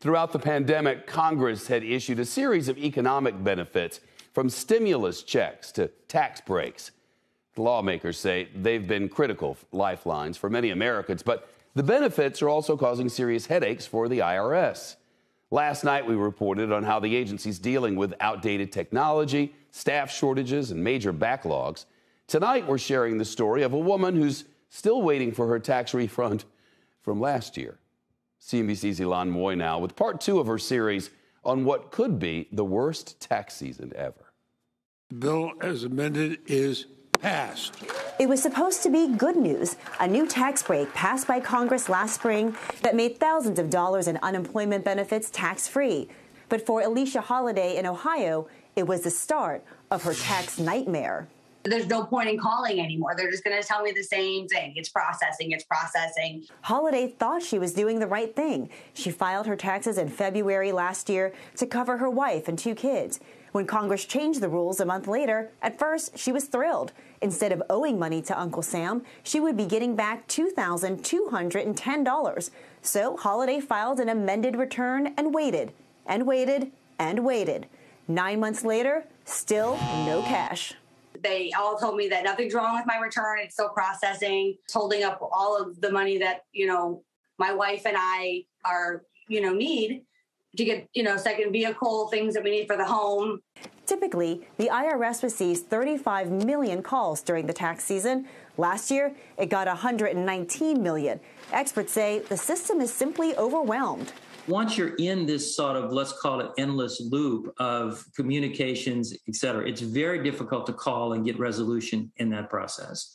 Throughout the pandemic, Congress had issued a series of economic benefits, from stimulus checks to tax breaks. The lawmakers say they've been critical lifelines for many Americans, but the benefits are also causing serious headaches for the IRS. Last night, we reported on how the agency's dealing with outdated technology, staff shortages, and major backlogs. Tonight, we're sharing the story of a woman who's still waiting for her tax refund from last year. CNBC's Elan Moy now with part 2 of her series on what could be the worst tax season ever. The bill as amended is passed. It was supposed to be good news, a new tax break passed by Congress last spring that made thousands of dollars in unemployment benefits tax-free. But for Alicia Holiday in Ohio, it was the start of her tax nightmare. There's no point in calling anymore. They're just going to tell me the same thing. It's processing, it's processing. Holiday thought she was doing the right thing. She filed her taxes in February last year to cover her wife and 2 kids. When Congress changed the rules a month later, at first she was thrilled. Instead of owing money to Uncle Sam, she would be getting back $2,210. So Holiday filed an amended return and waited, and waited, and waited. 9 months later, still no cash. They all told me that nothing's wrong with my return. It's still processing. It's holding up all of the money that, my wife and I are, need to get, second vehicle, things that we need for the home. Typically, the IRS receives 35 million calls during the tax season. Last year, it got 119 million. Experts say the system is simply overwhelmed. Once you're in this sort of, let's call it, endless loop of communications, et cetera, it's very difficult to call and get resolution in that process.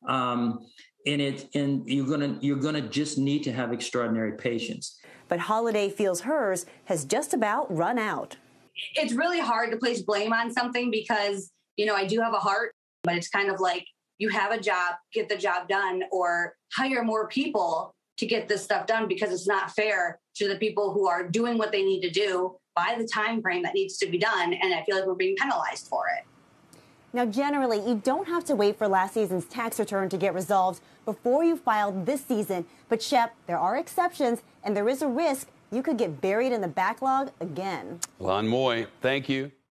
And you're gonna just need to have extraordinary patience. But Holiday feels hers has just about run out. It's really hard to place blame on something because, I do have a heart, but it's kind of like you have a job, get the job done, or hire more people to get this stuff done, because it's not fair to the people who are doing what they need to do by the time frame that needs to be done. And I feel like we're being penalized for it. Now, generally, you don't have to wait for last season's tax return to get resolved before you file this season. But, Shep, there are exceptions, and there is a risk you could get buried in the backlog again. Elan Moy, thank you.